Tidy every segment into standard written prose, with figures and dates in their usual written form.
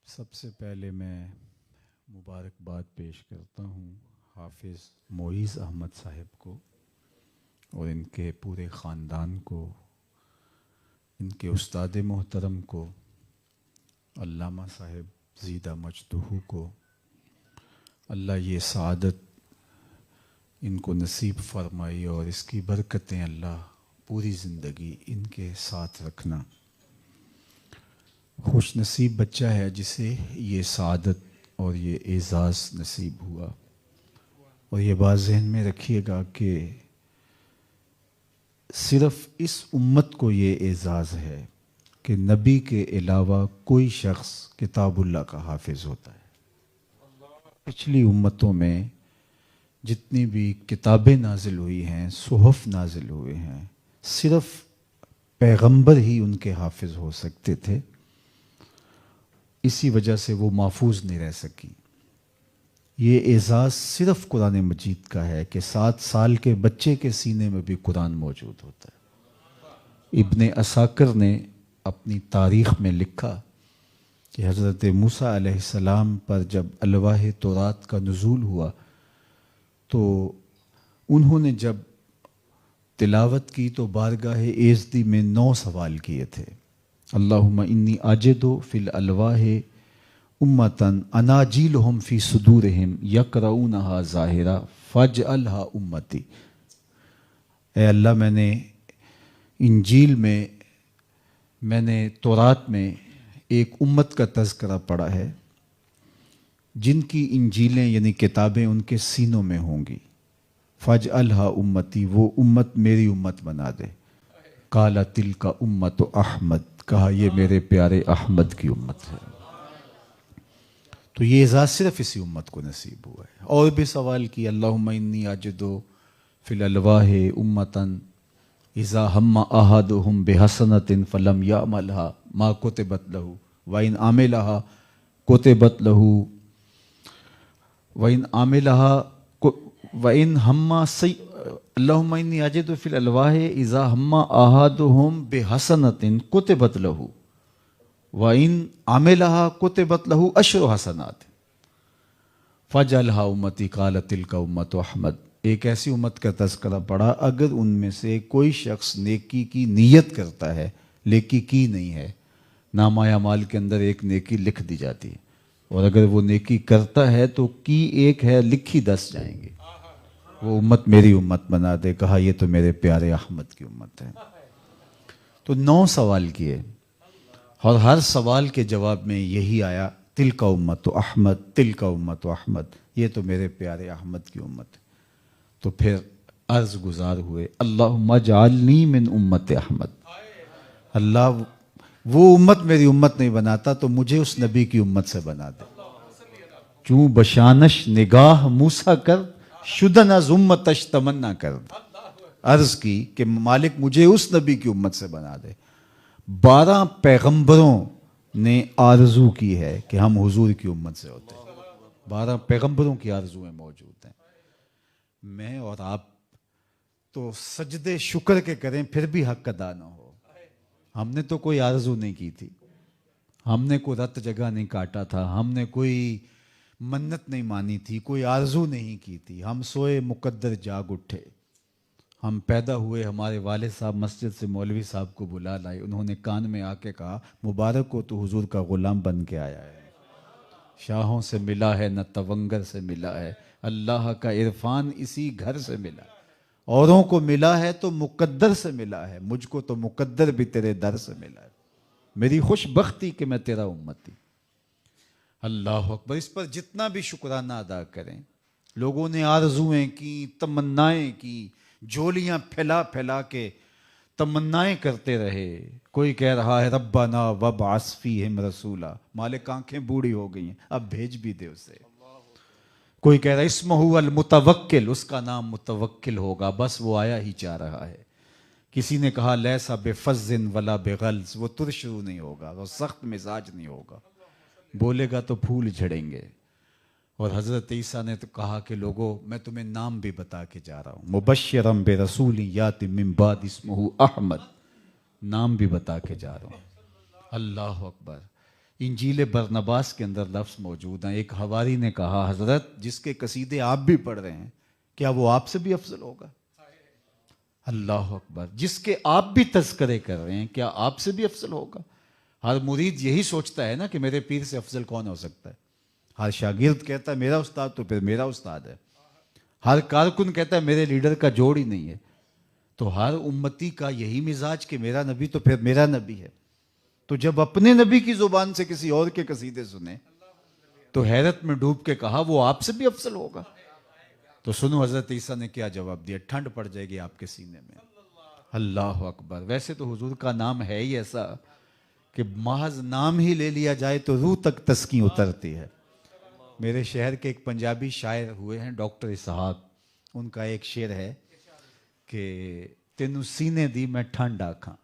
سب سے پہلے میں مبارکباد پیش کرتا ہوں حافظ معیز احمد صاحب کو اور ان کے پورے خاندان کو، ان کے استاد محترم کو، علامہ صاحب زیدہ مجدہو کو۔ اللہ یہ سعادت ان کو نصیب فرمائی اور اس کی برکتیں اللہ پوری زندگی ان کے ساتھ رکھنا۔ خوش نصیب بچہ ہے جسے یہ سعادت اور یہ اعزاز نصیب ہوا، اور یہ بات ذہن میں رکھیے گا کہ صرف اس امت کو یہ اعزاز ہے کہ نبی کے علاوہ کوئی شخص کتاب اللہ کا حافظ ہوتا ہے۔ پچھلی امتوں میں جتنی بھی کتابیں نازل ہوئی ہیں، صحف نازل ہوئے ہیں، صرف پیغمبر ہی ان کے حافظ ہو سکتے تھے، اسی وجہ سے وہ محفوظ نہیں رہ سکی۔ یہ اعزاز صرف قرآن مجید کا ہے کہ 7 سال کے بچے کے سینے میں بھی قرآن موجود ہوتا ہے۔ ابن عساکر نے اپنی تاریخ میں لکھا کہ حضرت موسیٰ علیہ السلام پر جب الواح تورات کا نزول ہوا تو انہوں نے جب تلاوت کی تو بارگاہ ایزدی میں 9 سوال کیے تھے۔ اللہم انی اجد فی الالواح امتن اناجیلہم فی صدورہم یقرؤونہا ظاہرا فاجعلہا امتی۔ اے اللہ، میں نے انجیل میں نے تورات میں ایک امت کا تذکرہ پڑھا ہے جن کی انجیلیں یعنی کتابیں ان کے سینوں میں ہوں گی، فاجعلہا امتی، وہ امت میری امت بنا دے۔ قال تلک امت احمد، کہا یہ میرے پیارے احمد کی امت ہے۔ تو یہ اعزاز صرف اسی امت کو نصیب ہوا ہے۔ اور بھی سوال کی، اللہم انی اجد فی الالواح امتن اذا ہم احدہم بحسنۃ فلم یعملھا ما کتبت لہ وان عملھا کتبت لہ وان عملھا وان ہم اللہم انی اجد فی الالواح اذا ہم احدہم بحسنۃ کتبت لہ وَإِنْ عَمِلَهَا كُتِبَتْ لَهُ عَشْرُ حسنات فَجْعَلْهَا أُمَّتِي قَالَ تِلْكَ أُمَّةُ أَحْمَدَ۔ ایک ایسی امت کا تذکرہ پڑھا، اگر ان میں سے کوئی شخص نیکی کی نیت کرتا ہے لیکن کی نہیں ہے، نامہ اعمال کے اندر ایک نیکی لکھ دی جاتی ہے، اور اگر وہ نیکی کرتا ہے تو کی ایک ہے، لکھی 10 جائیں گے۔ وہ امت میری امت بنا دے، کہا یہ تو میرے پیارے احمد کی امت ہے۔ تو 9 سوال کیے اور ہر سوال کے جواب میں یہی آیا، تلک امت احمد، تلک امت احمد، یہ تو میرے پیارے احمد کی امت ہے۔ تو پھر عرض گزار ہوئے، اللہم اجعلنی من امت احمد، اللہ وہ امت میری امت نہیں بناتا تو مجھے اس نبی کی امت سے بنا دے۔ چوں بشانش نگاہ موسیٰ کر، شدن از امتش تمنا کر۔ عرض کی کہ مالک مجھے اس نبی کی امت سے بنا دے۔ 12 پیغمبروں نے آرزو کی ہے کہ ہم حضور کی امت سے ہوتے ہیں۔ 12 پیغمبروں کی آرزویں موجود ہیں۔ میں اور آپ تو سجدے شکر کے کریں پھر بھی حق ادا نہ ہو۔ ہم نے تو کوئی آرزو نہیں کی تھی، ہم نے کوئی رت جگہ نہیں کاٹا تھا، ہم نے کوئی منت نہیں مانی تھی، کوئی آرزو نہیں کی تھی۔ ہم سوئے مقدر جاگ اٹھے، ہم پیدا ہوئے، ہمارے والد صاحب مسجد سے مولوی صاحب کو بلا لائے، انہوں نے کان میں آ کے کہا مبارک ہو تو حضور کا غلام بن کے آیا ہے۔ شاہوں سے ملا ہے نہ تونگر سے ملا ہے، اللہ کا عرفان اسی گھر سے ملا ہے۔ اوروں کو ملا ہے تو مقدر سے ملا ہے، مجھ کو تو مقدر بھی تیرے در سے ملا ہے۔ میری خوش بختی کہ میں تیرا امتی۔ اللہ اکبر۔ اس پر جتنا بھی شکرانہ ادا کریں، لوگوں نے آرزویں کی، تمنائیں کی، جھولیاں پھیلا پھیلا کے تمنائیں کرتے رہے۔ کوئی کہہ رہا ہے ربنا وابعث فیہم رسولا، مالک آنکھیں بوڑھی ہو گئی ہیں اب بھیج بھی دے اسے۔ کوئی کہہ رہا ہے اسمہ المتوکل، اس کا نام متوکل ہوگا، بس وہ آیا ہی چاہ رہا ہے۔ کسی نے کہا لیسا بفظ ولا بغلظ، وہ ترشرو نہیں ہوگا، وہ سخت مزاج نہیں ہوگا، بولے گا تو پھول جھڑیں گے۔ اور حضرت عیسیٰ نے تو کہا کہ لوگوں میں تمہیں نام بھی بتا کے جا رہا ہوں، مبشرم برسول یاتی من بعد اسمہ احمد، نام بھی بتا کے جا رہا ہوں۔ اللہ اکبر۔ انجیل برنباس کے اندر لفظ موجود ہیں. ایک حواری نے کہا حضرت جس کے قصیدے آپ بھی پڑھ رہے ہیں کیا وہ آپ سے بھی افضل ہوگا؟ اللہ اکبر. جس کے آپ بھی تذکرے کر رہے ہیں کیا آپ سے بھی افضل ہوگا؟ ہر مرید یہی سوچتا ہے نا کہ میرے پیر سے افضل کون ہو سکتا ہے. ہر شاگرد کہتا ہے میرا استاد تو پھر میرا استاد ہے. ہر کارکن کہتا ہے میرے لیڈر کا جوڑ ہی نہیں ہے. تو ہر امتی کا یہی مزاج کہ میرا نبی تو پھر میرا نبی ہے. تو جب اپنے نبی کی زبان سے کسی اور کے قصیدے سنے تو حیرت میں ڈوب کے کہا وہ آپ سے بھی افضل ہوگا. تو سنو حضرت عیسیٰ نے کیا جواب دیا. ٹھنڈ پڑ جائے گی آپ کے سینے میں. اللہ اکبر. ویسے تو حضور کا نام ہے ہی ایسا کہ محض نام ہی لے لیا جائے تو روح تک تسکین اترتی ہے. میرے شہر کے ایک پنجابی شاعر ہوئے ہیں ڈاکٹر اسحاق. ان کا ایک شعر ہے کہ تینوں سینے دی میں ٹھنڈ آکھاں,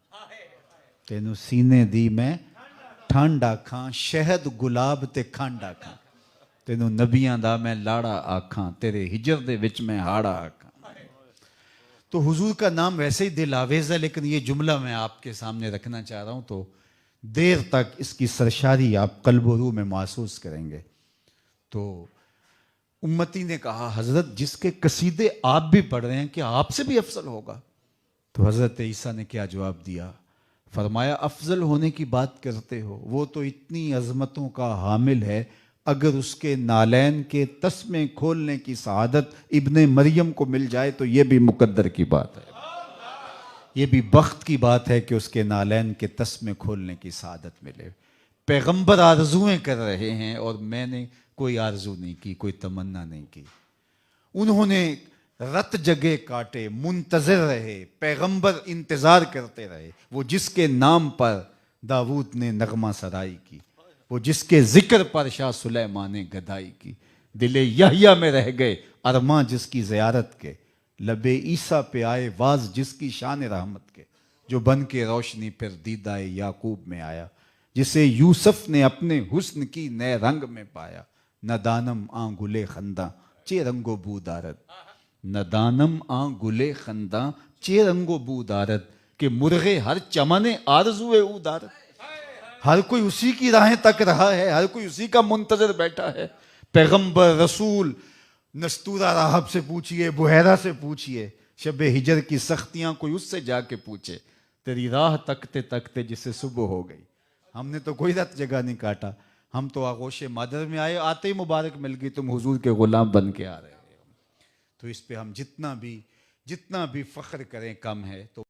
تینوں سینے دی میں ٹھنڈ آکھاں, شہد گلاب تے کھنڈ آکھاں, تینوں نبیاں دا میں لاڑا آکھاں, تیرے ہجر دے وچ میں ہاڑا آکھاں. تو حضور کا نام ویسے ہی دل آویز ہے, لیکن یہ جملہ میں آپ کے سامنے رکھنا چاہ رہا ہوں تو دیر تک اس کی سرشاری آپ قلب و روح میں محسوس کریں گے. تو امتی نے کہا حضرت جس کے قصیدے آپ بھی پڑھ رہے ہیں کیا آپ سے بھی افضل ہوگا؟ تو حضرت عیسیٰ نے کیا جواب دیا؟ فرمایا افضل ہونے کی بات کرتے ہو, وہ تو اتنی عظمتوں کا حامل ہے اگر اس کے نالین کے تسمے کھولنے کی سعادت ابن مریم کو مل جائے تو یہ بھی مقدر کی بات ہے, یہ بھی بخت کی بات ہے کہ اس کے نالین کے تسمے کھولنے کی سعادت ملے. پیغمبر آرزویں کر رہے ہیں اور میں نے کوئی آرزو نہیں کی, کوئی تمنا نہیں کی. انہوں نے رت جگے کاٹے, منتظر رہے, پیغمبر انتظار کرتے رہے. وہ جس کے نام پر داؤد نے نغمہ سرائی کی, وہ جس کے ذکر پر شاہ سلیمان نے گدائی کی. دل یحییٰ میں رہ گئے ارماں جس کی زیارت کے, لب عیسیٰ پہ آئے واز جس کی شان رحمت کے, جو بن کے روشنی پھر دیدہ یعقوب میں آیا, جسے یوسف نے اپنے حسن کی نئے رنگ میں پایا. نہ دانم آں گلے خنداں چے رنگو بو دارد, نہ دانم آں گلے خنداں چے رنگو بو دارد, کہ مرغے ہر چمن آرزوئے او دارد. ہر کوئی اسی کی راہیں تک رہا ہے, ہر کوئی اسی کا منتظر بیٹھا ہے. پیغمبر رسول نستورہ راہب سے پوچھئے, بحیرہ سے پوچھئے, شب ہجر کی سختیاں کوئی اس سے جا کے پوچھے. تیری راہ تکتے تکتے جسے صبح ہو گئی. ہم نے تو کوئی رات جگہ نہیں کاٹا, ہم تو آغوش مادر میں آئے, آتے ہی مبارک مل گئی, تم حضور کے غلام بن کے آ رہے ہو. تو اس پہ ہم جتنا بھی فخر کریں کم ہے. تو